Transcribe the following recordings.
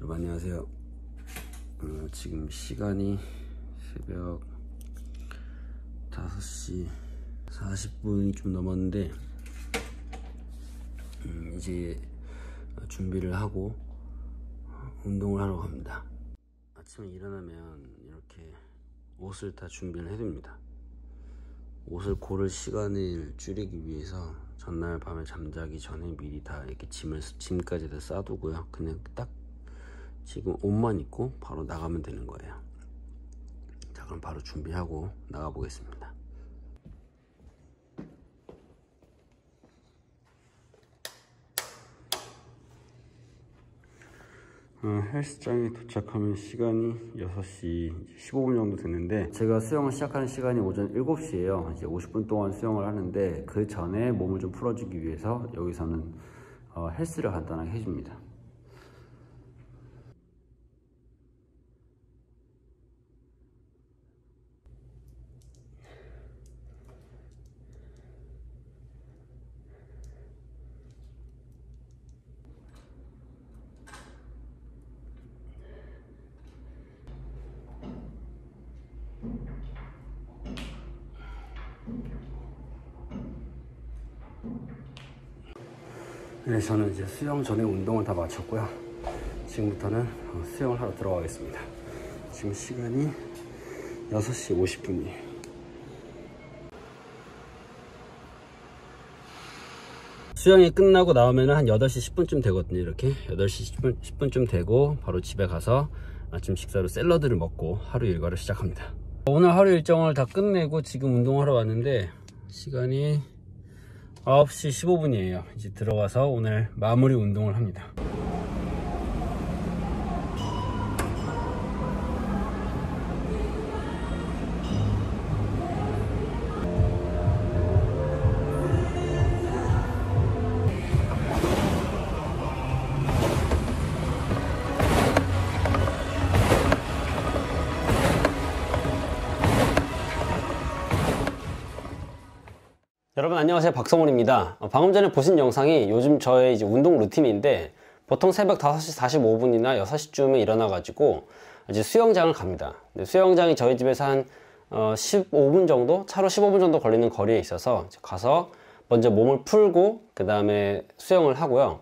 여러분 안녕하세요. 지금 시간이 새벽 5시 40분이 좀 넘었는데 이제 준비를 하고 운동을 하러 갑니다. 아침에 일어나면 이렇게 옷을 다 준비를 해둡니다. 옷을 고를 시간을 줄이기 위해서 전날 밤에 잠자기 전에 미리 다 이렇게 짐까지 다 싸두고요. 그냥 딱 지금 옷만 입고 바로 나가면 되는 거예요. 자, 그럼 바로 준비하고 나가 보겠습니다. 헬스장에 도착하면 시간이 6시 15분 정도 됐는데, 제가 수영을 시작하는 시간이 오전 7시예요. 이제 50분 동안 수영을 하는데, 그 전에 몸을 좀 풀어주기 위해서 여기서는 헬스를 간단하게 해줍니다. 네, 저는 이제 수영 전에 운동을 다 마쳤고요. 지금부터는 수영을 하러 들어가겠습니다. 지금 시간이 6시 50분이에요. 수영이 끝나고 나오면 한 8시 10분쯤 되거든요. 이렇게 8시 10분쯤 되고 바로 집에 가서 아침 식사로 샐러드를 먹고 하루 일과를 시작합니다. 오늘 하루 일정을 다 끝내고 지금 운동하러 왔는데 시간이 9시 15분이에요. 이제 들어가서 오늘 마무리 운동을 합니다. 여러분 안녕하세요, 박성훈입니다. 방금 전에 보신 영상이 요즘 저의 이제 운동 루틴인데, 보통 새벽 5시 45분이나 6시쯤에 일어나 가지고 이제 수영장을 갑니다. 수영장이 저희 집에서 한 15분 정도, 차로 15분 정도 걸리는 거리에 있어서 가서 먼저 몸을 풀고 그 다음에 수영을 하고요.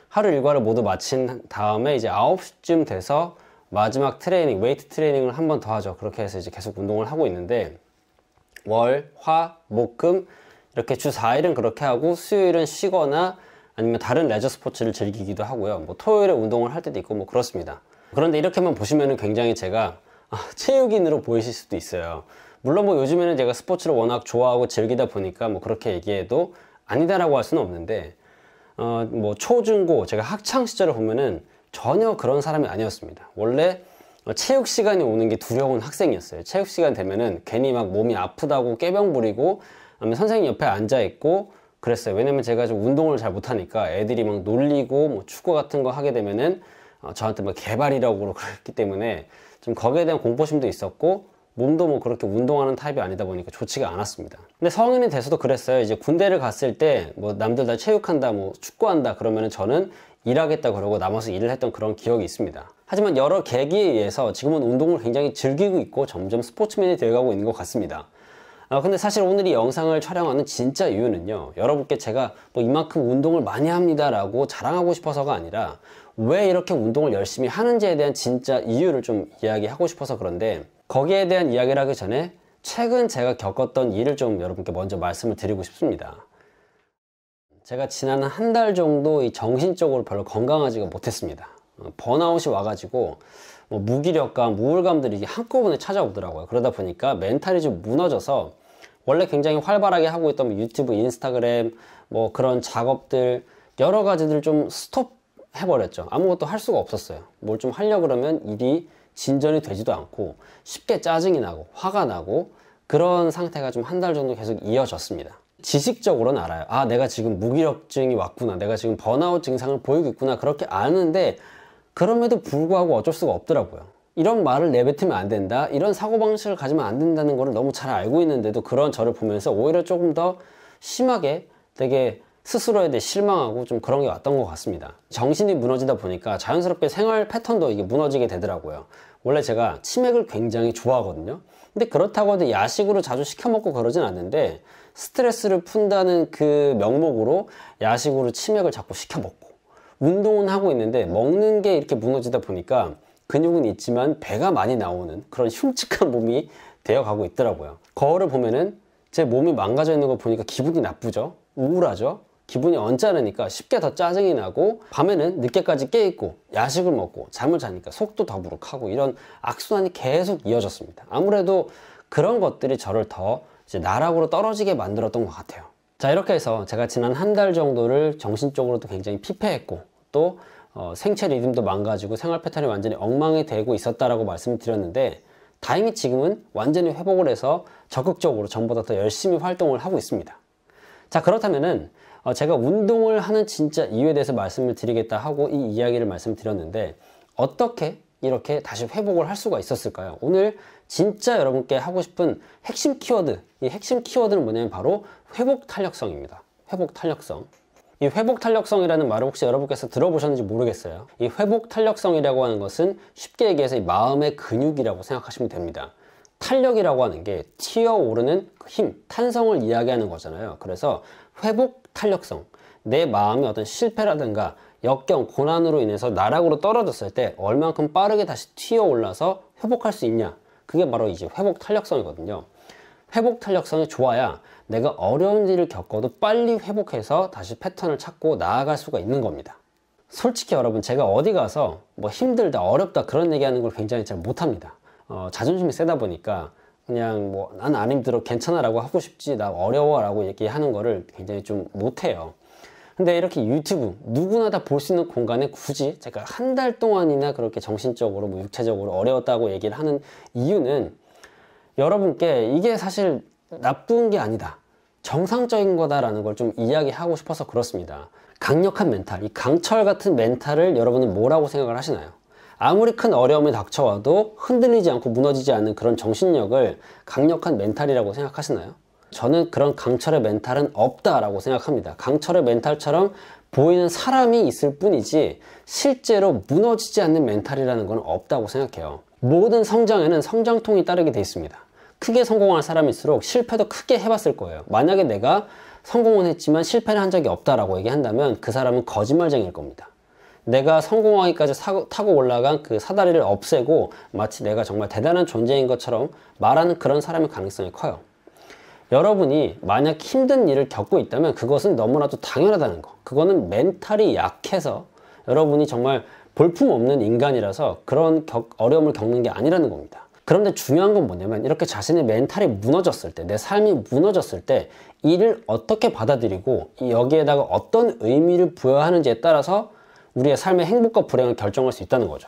하루 일과를 모두 마친 다음에 이제 9시쯤 돼서 마지막 트레이닝, 웨이트 트레이닝을 한 번 더 하죠. 그렇게 해서 이제 계속 운동을 하고 있는데, 월, 화, 목, 금 이렇게 주 4일은 그렇게 하고 수요일은 쉬거나 아니면 다른 레저 스포츠를 즐기기도 하고요. 뭐 토요일에 운동을 할 때도 있고 뭐 그렇습니다. 그런데 이렇게만 보시면은 굉장히 제가 체육인으로 보이실 수도 있어요. 물론 뭐 요즘에는 제가 스포츠를 워낙 좋아하고 즐기다 보니까 뭐 그렇게 얘기해도 아니다라고 할 수는 없는데, 뭐 초중고 제가 학창 시절을 보면은 전혀 그런 사람이 아니었습니다. 원래 체육 시간이 오는 게 두려운 학생이었어요. 체육 시간 되면은 괜히 막 몸이 아프다고 꾀병 부리고 선생님 옆에 앉아있고 그랬어요. 왜냐면 제가 좀 운동을 잘 못하니까 애들이 막 놀리고 뭐 축구 같은 거 하게 되면은 저한테 막 개발이라고 그랬기 때문에 좀 거기에 대한 공포심도 있었고, 몸도 뭐 그렇게 운동하는 타입이 아니다 보니까 좋지가 않았습니다. 근데 성인이 돼서도 그랬어요. 이제 군대를 갔을 때 뭐 남들 다 체육한다, 뭐 축구한다 그러면은 저는 일하겠다 그러고 남아서 일을 했던 그런 기억이 있습니다. 하지만 여러 계기에 의해서 지금은 운동을 굉장히 즐기고 있고 점점 스포츠맨이 되어가고 있는 것 같습니다. 근데 사실 오늘 이 영상을 촬영하는 진짜 이유는요, 여러분께 제가 뭐 이만큼 운동을 많이 합니다 라고 자랑하고 싶어서가 아니라, 왜 이렇게 운동을 열심히 하는지에 대한 진짜 이유를 좀 이야기하고 싶어서 그런데, 거기에 대한 이야기를 하기 전에 최근 제가 겪었던 일을 좀 여러분께 먼저 말씀을 드리고 싶습니다. 제가 지난 한 달 정도 이 정신적으로 별로 건강하지가 못했습니다. 번아웃이 와가지고 뭐 무기력감, 우울감들이 한꺼번에 찾아오더라고요. 그러다 보니까 멘탈이 좀 무너져서, 원래 굉장히 활발하게 하고 있던 유튜브, 인스타그램 뭐 그런 작업들 여러 가지들 좀 스톱 해버렸죠. 아무것도 할 수가 없었어요. 뭘 좀 하려고 그러면 일이 진전이 되지도 않고 쉽게 짜증이 나고 화가 나고, 그런 상태가 좀 한 달 정도 계속 이어졌습니다. 지식적으로는 알아요. 아, 내가 지금 무기력증이 왔구나, 내가 지금 번아웃 증상을 보이고 있구나, 그렇게 아는데 그럼에도 불구하고 어쩔 수가 없더라고요. 이런 말을 내뱉으면 안 된다, 이런 사고방식을 가지면 안 된다는 거를 너무 잘 알고 있는데도 그런 저를 보면서 오히려 조금 더 심하게 되게 스스로에 대해 실망하고 좀 그런 게 왔던 것 같습니다. 정신이 무너지다 보니까 자연스럽게 생활 패턴도 이게 무너지게 되더라고요. 원래 제가 치맥을 굉장히 좋아하거든요. 근데 그렇다고 해도 야식으로 자주 시켜 먹고 그러진 않는데 스트레스를 푼다는 그 명목으로 야식으로 치맥을 자꾸 시켜 먹고 운동은 하고 있는데 먹는 게 이렇게 무너지다 보니까 근육은 있지만 배가 많이 나오는 그런 흉측한 몸이 되어가고 있더라고요. 거울을 보면은 제 몸이 망가져 있는 거 보니까 기분이 나쁘죠. 우울하죠. 기분이 언짢으니까 쉽게 더 짜증이 나고 밤에는 늦게까지 깨있고 야식을 먹고 잠을 자니까 속도 더부룩하고 이런 악순환이 계속 이어졌습니다. 아무래도 그런 것들이 저를 더 이제 나락으로 떨어지게 만들었던 것 같아요. 자, 이렇게 해서 제가 지난 한 달 정도를 정신적으로도 굉장히 피폐했고 또 생체 리듬도 망가지고 생활 패턴이 완전히 엉망이 되고 있었다라고 말씀을 드렸는데 다행히 지금은 완전히 회복을 해서 적극적으로 전보다 더 열심히 활동을 하고 있습니다. 자, 그렇다면은 제가 운동을 하는 진짜 이유에 대해서 말씀을 드리겠다 하고 이 이야기를 말씀드렸는데 어떻게 이렇게 다시 회복을 할 수가 있었을까요? 오늘 진짜 여러분께 하고 싶은 핵심 키워드, 이 핵심 키워드는 뭐냐면 바로 회복 탄력성입니다. 회복 탄력성. 이 회복 탄력성이라는 말을 혹시 여러분께서 들어보셨는지 모르겠어요. 이 회복 탄력성이라고 하는 것은 쉽게 얘기해서 이 마음의 근육이라고 생각하시면 됩니다. 탄력이라고 하는 게 튀어오르는 힘, 탄성을 이야기하는 거잖아요. 그래서 회복 탄력성, 내 마음의 어떤 실패라든가 역경, 고난으로 인해서 나락으로 떨어졌을 때 얼만큼 빠르게 다시 튀어올라서 회복할 수 있냐, 그게 바로 이제 회복 탄력성이거든요. 회복 탄력성이 좋아야 내가 어려운 일을 겪어도 빨리 회복해서 다시 패턴을 찾고 나아갈 수가 있는 겁니다. 솔직히 여러분, 제가 어디 가서 뭐 힘들다, 어렵다 그런 얘기하는 걸 굉장히 잘 못합니다. 자존심이 세다 보니까 그냥 뭐 난 안 힘들어, 괜찮아 라고 하고 싶지, 나 어려워 라고 얘기하는 거를 굉장히 좀 못해요. 근데 이렇게 유튜브 누구나 다 볼 수 있는 공간에 굳이 제가 한 달 동안이나 그렇게 정신적으로 뭐 육체적으로 어려웠다고 얘기를 하는 이유는 여러분께 이게 사실 나쁜 게 아니다, 정상적인 거다라는 걸 좀 이야기하고 싶어서 그렇습니다. 강력한 멘탈, 이 강철 같은 멘탈을 여러분은 뭐라고 생각을 하시나요? 아무리 큰 어려움이 닥쳐와도 흔들리지 않고 무너지지 않는 그런 정신력을 강력한 멘탈이라고 생각하시나요? 저는 그런 강철의 멘탈은 없다라고 생각합니다. 강철의 멘탈처럼 보이는 사람이 있을 뿐이지 실제로 무너지지 않는 멘탈이라는 건 없다고 생각해요. 모든 성장에는 성장통이 따르게 돼 있습니다. 크게 성공한 사람일수록 실패도 크게 해봤을 거예요. 만약에 내가 성공은 했지만 실패를 한 적이 없다라고 얘기한다면 그 사람은 거짓말쟁이일 겁니다. 내가 성공하기까지 타고 올라간 그 사다리를 없애고 마치 내가 정말 대단한 존재인 것처럼 말하는 그런 사람의 가능성이 커요. 여러분이 만약 힘든 일을 겪고 있다면 그것은 너무나도 당연하다는 거. 그거는 멘탈이 약해서 여러분이 정말 볼품없는 인간이라서 그런 어려움을 겪는 게 아니라는 겁니다. 그런데 중요한 건 뭐냐면 이렇게 자신의 멘탈이 무너졌을 때, 내 삶이 무너졌을 때 이를 어떻게 받아들이고 여기에다가 어떤 의미를 부여하는지에 따라서 우리의 삶의 행복과 불행을 결정할 수 있다는 거죠.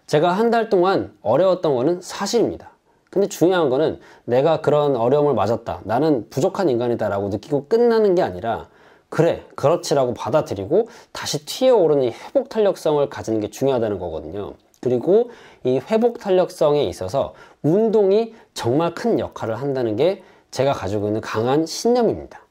제가 한 달 동안 어려웠던 거는 사실입니다. 근데 중요한 거는 내가 그런 어려움을 맞았다, 나는 부족한 인간이다 라고 느끼고 끝나는 게 아니라 그래, 그렇지라고 받아들이고 다시 튀어오르는 이 회복 탄력성을 가지는 게 중요하다는 거거든요. 그리고 이 회복 탄력성에 있어서 운동이 정말 큰 역할을 한다는 게 제가 가지고 있는 강한 신념입니다.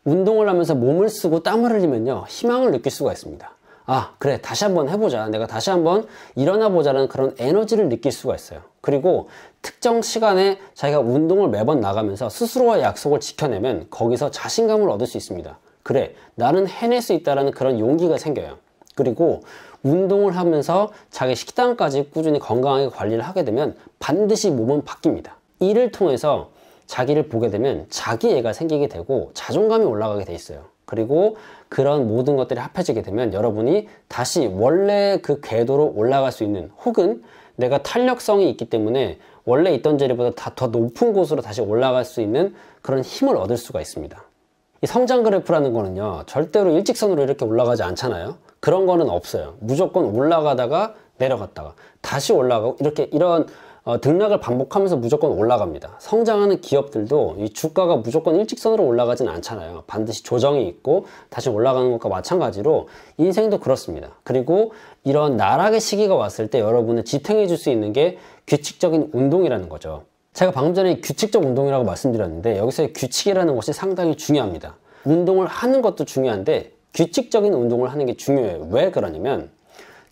운동을 하면서 몸을 쓰고 땀을 흘리면요, 희망을 느낄 수가 있습니다. 아, 그래, 다시 한번 해보자, 내가 다시 한번 일어나 보자는 그런 에너지를 느낄 수가 있어요. 그리고 특정 시간에 자기가 운동을 매번 나가면서 스스로와 약속을 지켜내면 거기서 자신감을 얻을 수 있습니다. 그래, 나는 해낼 수 있다는 그런 용기가 생겨요. 그리고 운동을 하면서 자기 식단까지 꾸준히 건강하게 관리를 하게 되면 반드시 몸은 바뀝니다. 이를 통해서 자기를 보게 되면 자기애가 생기게 되고 자존감이 올라가게 돼 있어요. 그리고 그런 모든 것들이 합해지게 되면 여러분이 다시 원래 그 궤도로 올라갈 수 있는, 혹은 내가 탄력성이 있기 때문에 원래 있던 자리보다 더 높은 곳으로 다시 올라갈 수 있는 그런 힘을 얻을 수가 있습니다. 이 성장 그래프라는 거는요, 절대로 일직선으로 이렇게 올라가지 않잖아요. 그런 거는 없어요. 무조건 올라가다가 내려갔다가 다시 올라가고 이렇게 이런 등락을 반복하면서 무조건 올라갑니다. 성장하는 기업들도 이 주가가 무조건 일직선으로 올라가진 않잖아요. 반드시 조정이 있고 다시 올라가는 것과 마찬가지로 인생도 그렇습니다. 그리고 이런 나락의 시기가 왔을 때 여러분을 지탱해 줄 수 있는 게 규칙적인 운동이라는 거죠. 제가 방금 전에 규칙적 운동이라고 말씀드렸는데 여기서의 규칙이라는 것이 상당히 중요합니다. 운동을 하는 것도 중요한데 규칙적인 운동을 하는 게 중요해요. 왜 그러냐면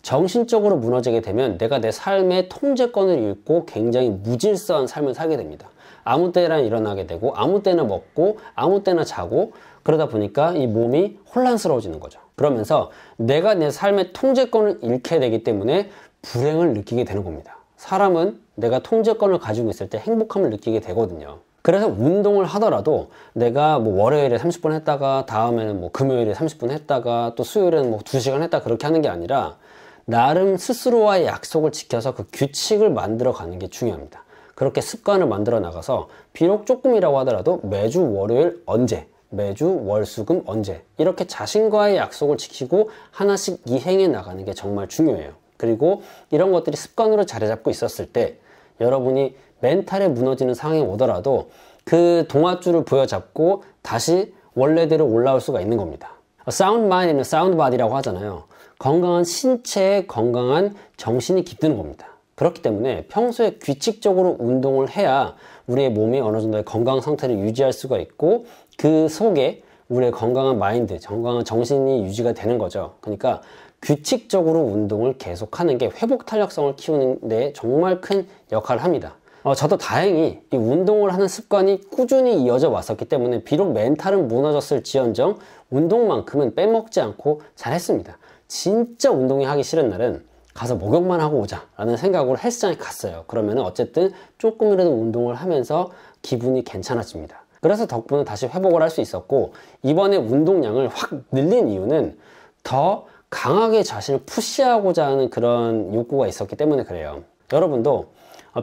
정신적으로 무너지게 되면 내가 내 삶의 통제권을 잃고 굉장히 무질서한 삶을 살게 됩니다. 아무 때나 일어나게 되고 아무 때나 먹고 아무 때나 자고 그러다 보니까 이 몸이 혼란스러워지는 거죠. 그러면서 내가 내 삶의 통제권을 잃게 되기 때문에 불행을 느끼게 되는 겁니다. 사람은 내가 통제권을 가지고 있을 때 행복함을 느끼게 되거든요. 그래서 운동을 하더라도 내가 뭐 월요일에 30분 했다가 다음에는 뭐 금요일에 30분 했다가 또 수요일에는 뭐 2시간 했다 그렇게 하는 게 아니라 나름 스스로와의 약속을 지켜서 그 규칙을 만들어 가는 게 중요합니다. 그렇게 습관을 만들어 나가서 비록 조금이라고 하더라도 매주 월요일 언제, 매주 월수금 언제 이렇게 자신과의 약속을 지키고 하나씩 이행해 나가는 게 정말 중요해요. 그리고 이런 것들이 습관으로 자리 잡고 있었을 때 여러분이 멘탈에 무너지는 상황이 오더라도 그 동아줄을 부여잡고 다시 원래대로 올라올 수가 있는 겁니다. Sound mind는 sound body라고 하잖아요. 건강한 신체에 건강한 정신이 깃드는 겁니다. 그렇기 때문에 평소에 규칙적으로 운동을 해야 우리의 몸이 어느 정도의 건강 상태를 유지할 수가 있고 그 속에 우리의 건강한 마인드, 건강한 정신이 유지가 되는 거죠. 그러니까 규칙적으로 운동을 계속하는 게 회복 탄력성을 키우는 데 정말 큰 역할을 합니다. 저도 다행히 이 운동을 하는 습관이 꾸준히 이어져 왔었기 때문에 비록 멘탈은 무너졌을지언정 운동만큼은 빼먹지 않고 잘했습니다. 진짜 운동이 하기 싫은 날은 가서 목욕만 하고 오자 라는 생각으로 헬스장에 갔어요. 그러면 어쨌든 조금이라도 운동을 하면서 기분이 괜찮아집니다. 그래서 덕분에 다시 회복을 할 수 있었고 이번에 운동량을 확 늘린 이유는 더 강하게 자신을 푸시하고자 하는 그런 욕구가 있었기 때문에 그래요. 여러분도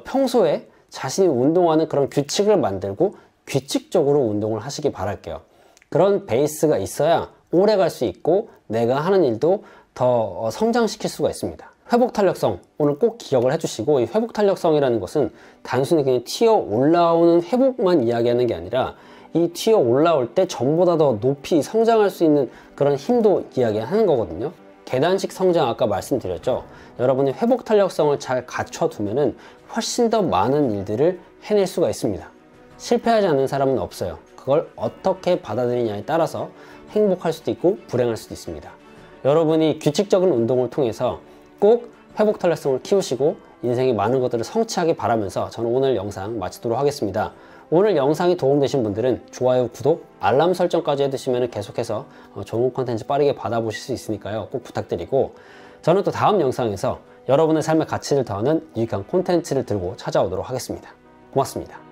평소에 자신이 운동하는 그런 규칙을 만들고 규칙적으로 운동을 하시기 바랄게요. 그런 베이스가 있어야 오래 갈 수 있고 내가 하는 일도 더 성장시킬 수가 있습니다. 회복 탄력성 오늘 꼭 기억을 해주시고 이 회복 탄력성이라는 것은 단순히 그냥 튀어 올라오는 회복만 이야기하는 게 아니라 이 튀어 올라올 때 전보다 더 높이 성장할 수 있는 그런 힘도 이야기하는 거거든요. 계단식 성장 아까 말씀드렸죠. 여러분이 회복 탄력성을 잘 갖춰두면은 훨씬 더 많은 일들을 해낼 수가 있습니다. 실패하지 않는 사람은 없어요. 그걸 어떻게 받아들이냐에 따라서 행복할 수도 있고 불행할 수도 있습니다. 여러분이 규칙적인 운동을 통해서 꼭 회복 탄력성을 키우시고 인생의 많은 것들을 성취하기 바라면서 저는 오늘 영상 마치도록 하겠습니다. 오늘 영상이 도움되신 분들은 좋아요, 구독, 알람 설정까지 해두시면 계속해서 좋은 콘텐츠 빠르게 받아보실 수 있으니까요. 꼭 부탁드리고 저는 또 다음 영상에서 여러분의 삶의 가치를 더하는 유익한 콘텐츠를 들고 찾아오도록 하겠습니다. 고맙습니다.